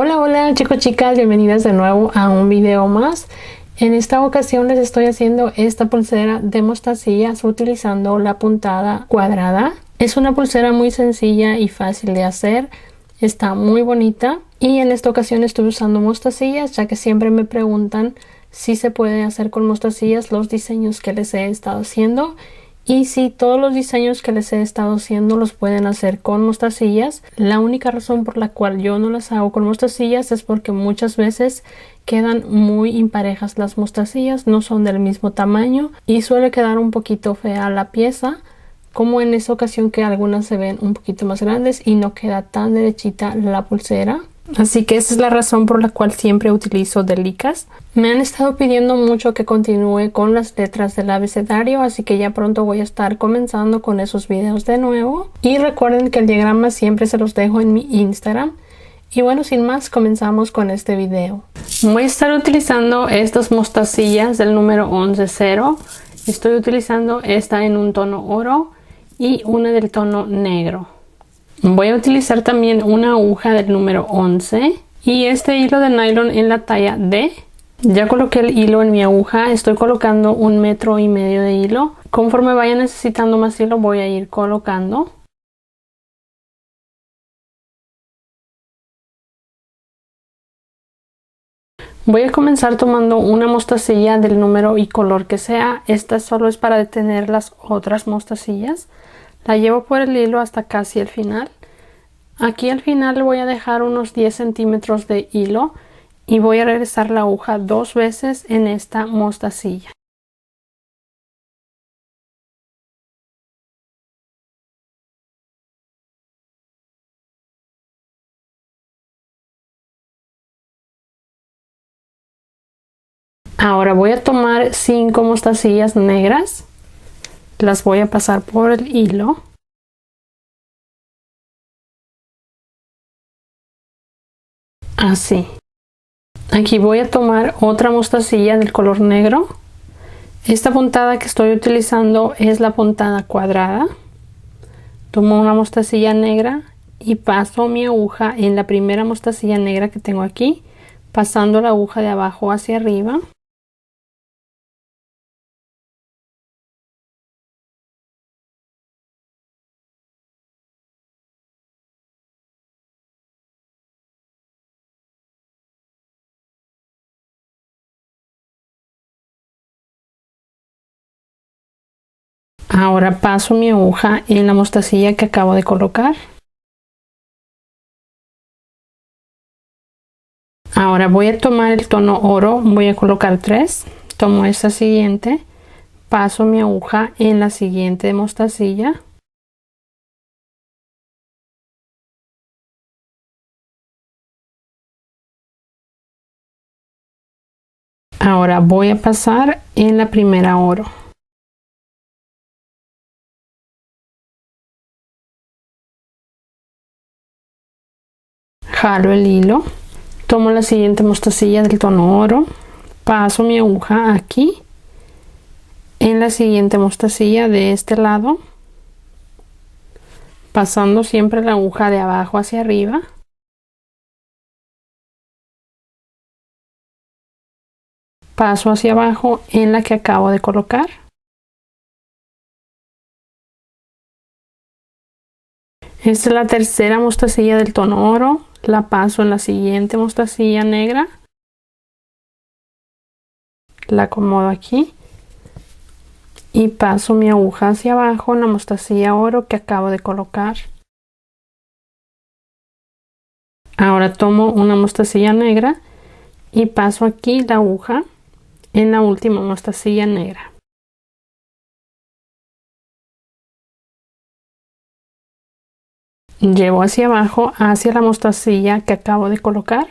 Hola chicos, chicas, bienvenidas de nuevo a un video más. En esta ocasión les estoy haciendo esta pulsera de mostacillas utilizando la puntada cuadrada. Es una pulsera muy sencilla y fácil de hacer, está muy bonita y en esta ocasión estoy usando mostacillas ya que siempre me preguntan si se puede hacer con mostacillas los diseños que les he estado haciendo. Y si todos los diseños que les he estado haciendo los pueden hacer con mostacillas. La única razón por la cual yo no las hago con mostacillas es porque muchas veces quedan muy imparejas las mostacillas, no son del mismo tamaño y suele quedar un poquito fea la pieza, como en esta ocasión que algunas se ven un poquito más grandes y no queda tan derechita la pulsera. Así que esa es la razón por la cual siempre utilizo delicas. Me han estado pidiendo mucho que continúe con las letras del abecedario, así que ya pronto voy a estar comenzando con esos videos de nuevo. Y recuerden que el diagrama siempre se los dejo en mi Instagram. Y bueno, sin más, comenzamos con este video. Voy a estar utilizando estas mostacillas del número 11-0. Estoy utilizando esta en un tono oro y una del tono negro. Voy a utilizar también una aguja del número 11 y este hilo de nylon en la talla D. Ya coloqué el hilo en mi aguja, estoy colocando 1,5 metros de hilo. Conforme vaya necesitando más hilo voy a ir colocando. Voy a comenzar tomando una mostacilla del número y color que sea. Esta solo es para detener las otras mostacillas. La llevo por el hilo hasta casi el final. Aquí al final le voy a dejar unos 10 centímetros de hilo y voy a regresar la aguja 2 veces en esta mostacilla. Ahora voy a tomar 5 mostacillas negras, las voy a pasar por el hilo. Así. Aquí voy a tomar otra mostacilla del color negro. Esta puntada que estoy utilizando es la puntada cuadrada. Tomo una mostacilla negra y paso mi aguja en la primera mostacilla negra que tengo aquí, pasando la aguja de abajo hacia arriba. Ahora paso mi aguja en la mostacilla que acabo de colocar. Ahora voy a tomar el tono oro, voy a colocar 3. Tomo esta siguiente, paso mi aguja en la siguiente mostacilla. Ahora voy a pasar en la primera oro. Jalo el hilo, tomo la siguiente mostacilla del tono oro, paso mi aguja aquí en la siguiente mostacilla de este lado, pasando siempre la aguja de abajo hacia arriba. Paso hacia abajo en la que acabo de colocar. Esta es la tercera mostacilla del tono oro, la paso en la siguiente mostacilla negra, la acomodo aquí y paso mi aguja hacia abajo en la mostacilla oro que acabo de colocar. Ahora tomo una mostacilla negra y paso aquí la aguja en la última mostacilla negra. Llevo hacia abajo hacia la mostacilla que acabo de colocar.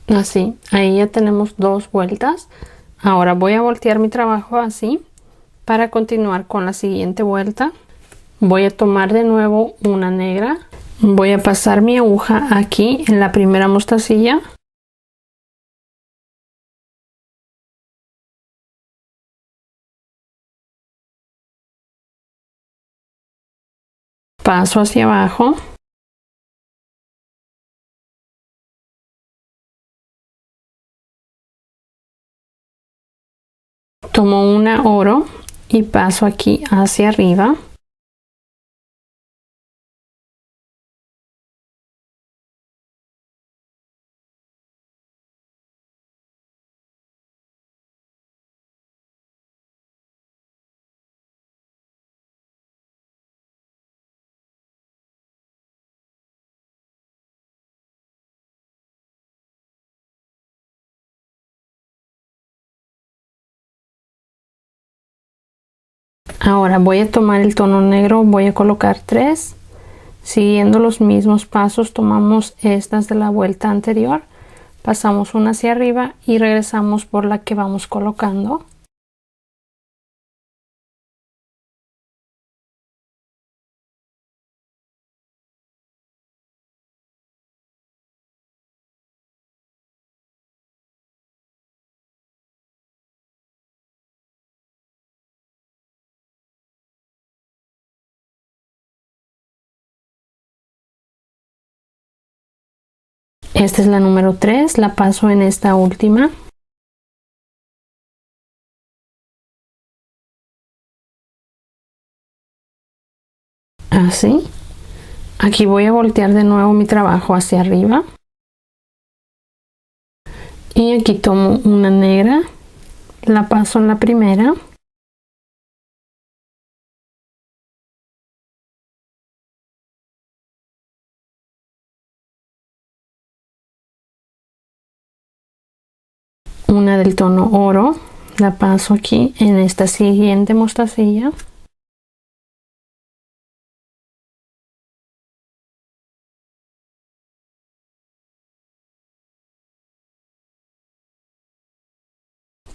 Así, ahí ya tenemos 2 vueltas. Ahora voy a voltear mi trabajo así para continuar con la siguiente vuelta. Voy a tomar de nuevo una negra. Voy a pasar mi aguja aquí en la primera mostacilla. Paso hacia abajo. Tomo una oro y paso aquí hacia arriba. Ahora voy a tomar el tono negro, voy a colocar 3. Siguiendo los mismos pasos, tomamos estas de la vuelta anterior, pasamos una hacia arriba y regresamos por la que vamos colocando. Esta es la número 3, la paso en esta última. Así. Aquí voy a voltear de nuevo mi trabajo hacia arriba. Y aquí tomo una negra, la paso en la primera. Una del tono oro, la paso aquí en esta siguiente mostacilla.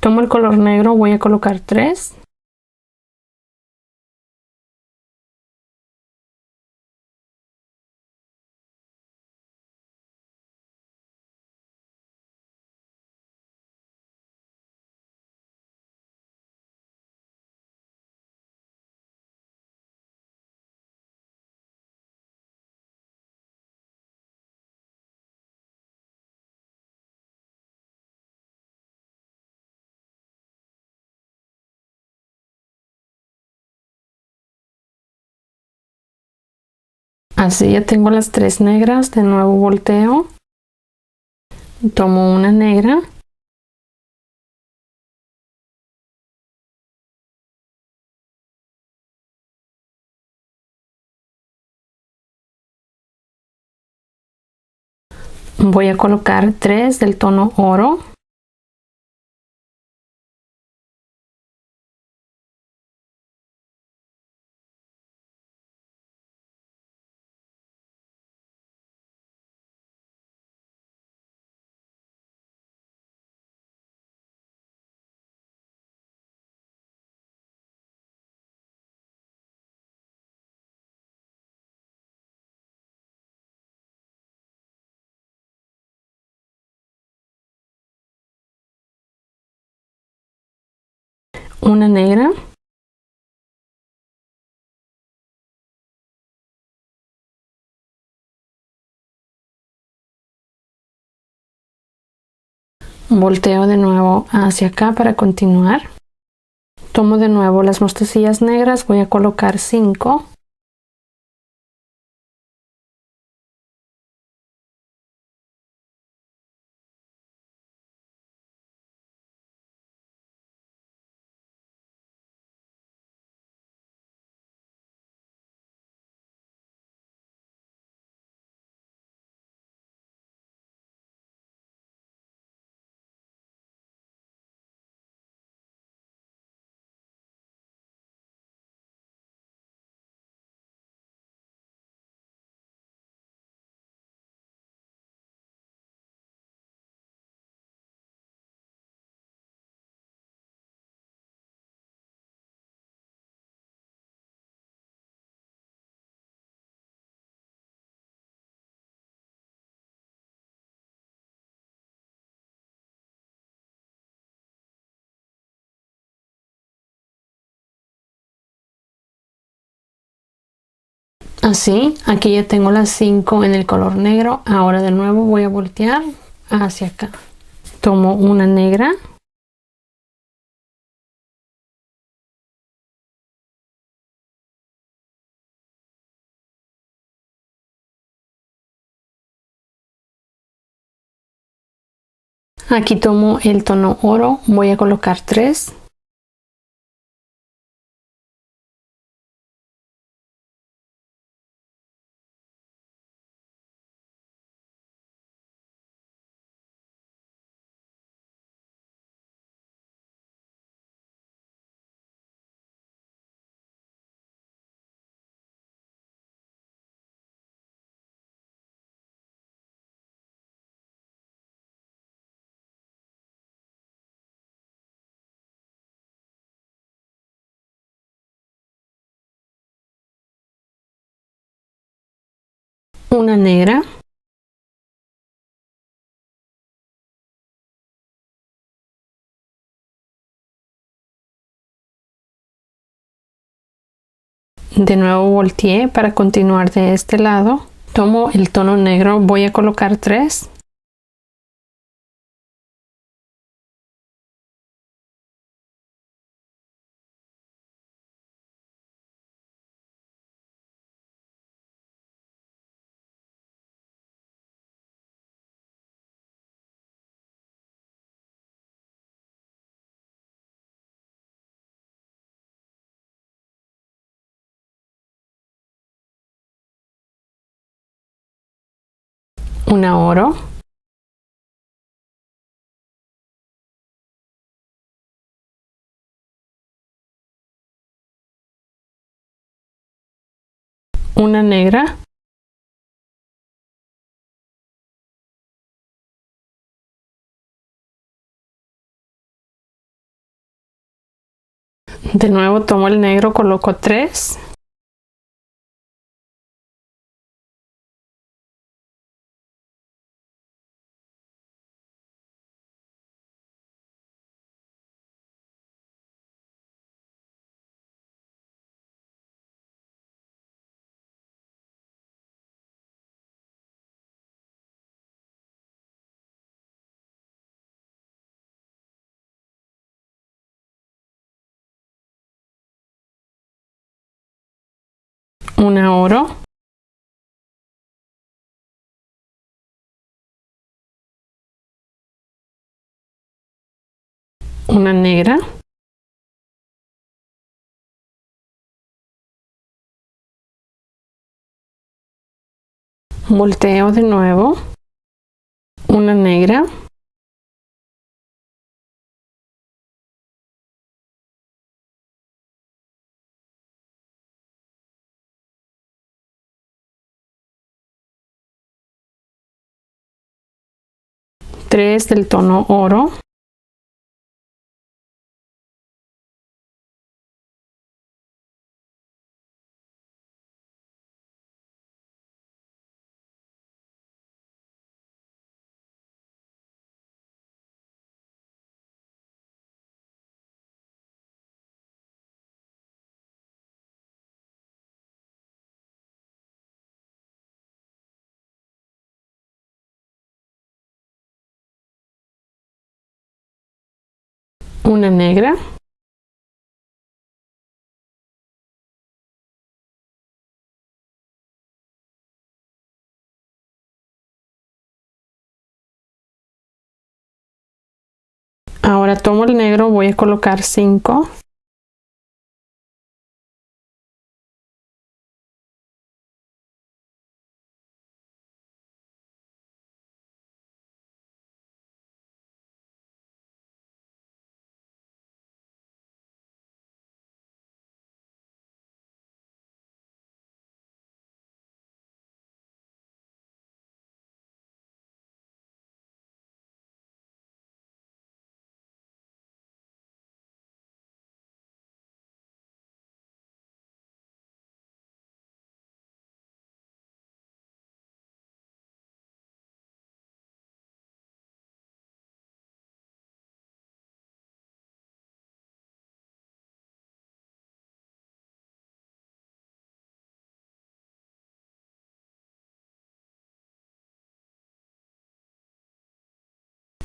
Tomo el color negro, voy a colocar 3. Así ya tengo las 3 negras, de nuevo volteo, tomo una negra, voy a colocar 3 del tono oro, una negra, volteo de nuevo hacia acá para continuar, tomo de nuevo las mostacillas negras, voy a colocar 5, Así, aquí ya tengo las 5 en el color negro. Ahora de nuevo voy a voltear hacia acá. Tomo una negra. Aquí tomo el tono oro. Voy a colocar 3. Una negra. De nuevo volteé para continuar de este lado. Tomo el tono negro. Voy a colocar 3. Una oro. Una negra. De nuevo tomo el negro, coloco 3. Una oro. Una negra. Volteo de nuevo. Una negra. Tres del tono oro. Una negra. Ahora tomo el negro, voy a colocar 5.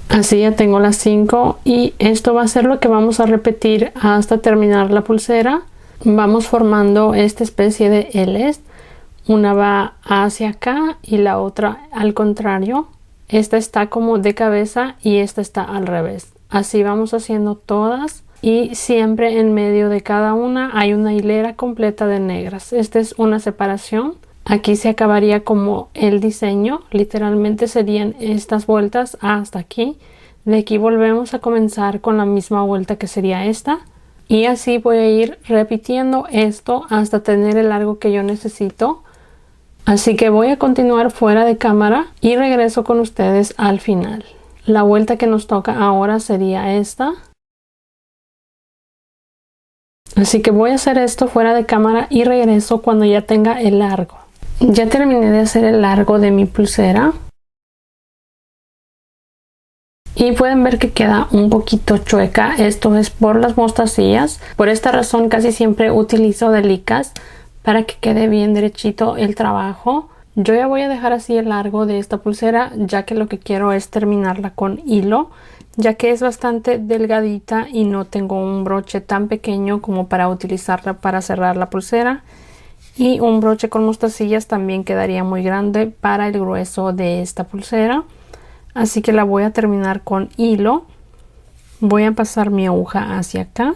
Así ya tengo las 5 y esto va a ser lo que vamos a repetir hasta terminar la pulsera. Vamos formando esta especie de L's. Una va hacia acá y la otra al contrario. Esta está como de cabeza y esta está al revés. Así vamos haciendo todas y siempre en medio de cada una hay una hilera completa de negras. Esta es una separación. Aquí se acabaría como el diseño, literalmente serían estas vueltas hasta aquí. De aquí volvemos a comenzar con la misma vuelta que sería esta. Y así voy a ir repitiendo esto hasta tener el largo que yo necesito. Así que voy a continuar fuera de cámara y regreso con ustedes al final. La vuelta que nos toca ahora sería esta. Así que voy a hacer esto fuera de cámara y regreso cuando ya tenga el largo. Ya terminé de hacer el largo de mi pulsera y pueden ver que queda un poquito chueca. Esto es por las mostacillas. Por esta razón casi siempre utilizo delicas para que quede bien derechito el trabajo. Yo ya voy a dejar así el largo de esta pulsera, ya que lo que quiero es terminarla con hilo, ya que es bastante delgadita y no tengo un broche tan pequeño como para utilizarla para cerrar la pulsera. Y un broche con mostacillas también quedaría muy grande para el grueso de esta pulsera. Así que la voy a terminar con hilo. Voy a pasar mi aguja hacia acá.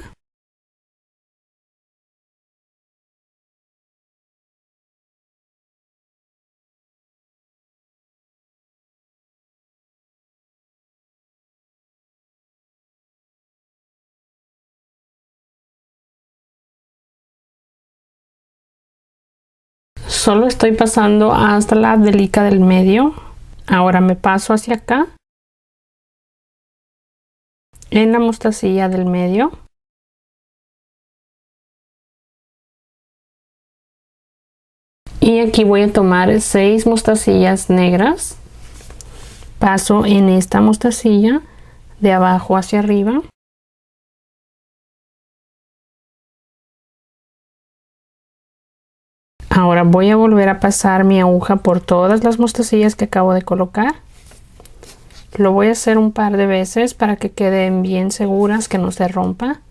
Solo estoy pasando hasta la delica del medio. Ahora me paso hacia acá. En la mostacilla del medio. Y aquí voy a tomar 6 mostacillas negras. Paso en esta mostacilla de abajo hacia arriba. Ahora voy a volver a pasar mi aguja por todas las mostacillas que acabo de colocar. Lo voy a hacer un par de veces para que queden bien seguras, que no se rompa.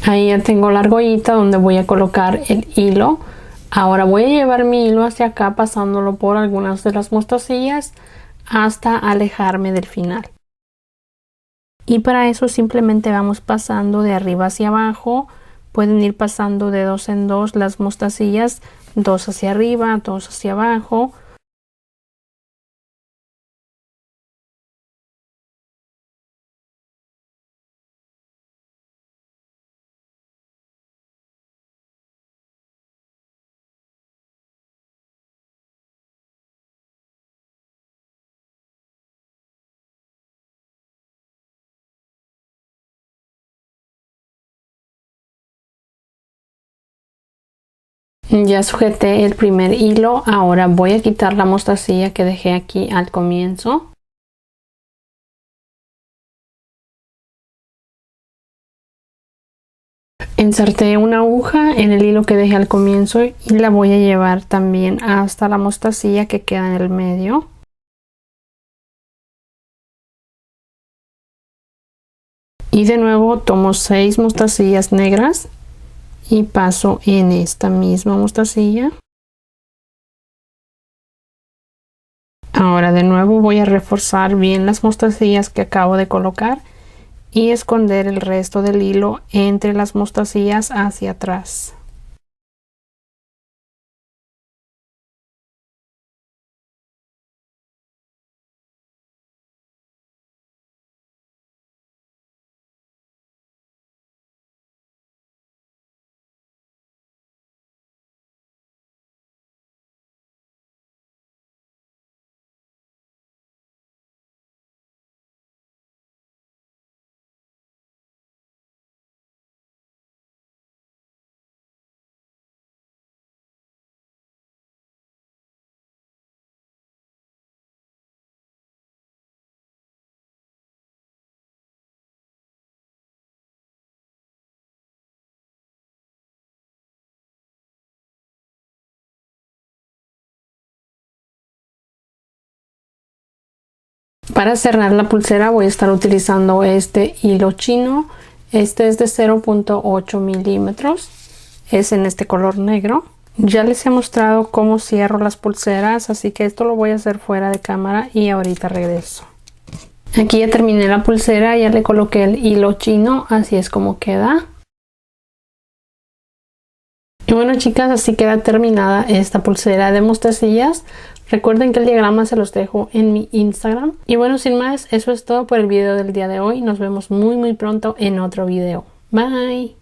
Ahí ya tengo la argollita donde voy a colocar el hilo. Ahora voy a llevar mi hilo hacia acá pasándolo por algunas de las mostacillas hasta alejarme del final. Y para eso simplemente vamos pasando de arriba hacia abajo. Pueden ir pasando de dos en dos las mostacillas, dos hacia arriba, dos hacia abajo. Ya sujeté el primer hilo, ahora voy a quitar la mostacilla que dejé aquí al comienzo. Inserté una aguja en el hilo que dejé al comienzo y la voy a llevar también hasta la mostacilla que queda en el medio. Y de nuevo tomo 6 mostacillas negras y paso en esta misma mostacilla. Ahora de nuevo voy a reforzar bien las mostacillas que acabo de colocar y esconder el resto del hilo entre las mostacillas hacia atrás. Para cerrar la pulsera voy a estar utilizando este hilo chino. Este es de 0.8 milímetros. Es en este color negro. Ya les he mostrado cómo cierro las pulseras, así que esto lo voy a hacer fuera de cámara y ahorita regreso. Aquí ya terminé la pulsera, ya le coloqué el hilo chino, así es como queda. Y bueno, chicas, así queda terminada esta pulsera de mostacillas. Recuerden que el diagrama se los dejo en mi Instagram. Y bueno, sin más, eso es todo por el video del día de hoy. Nos vemos muy pronto en otro video. Bye.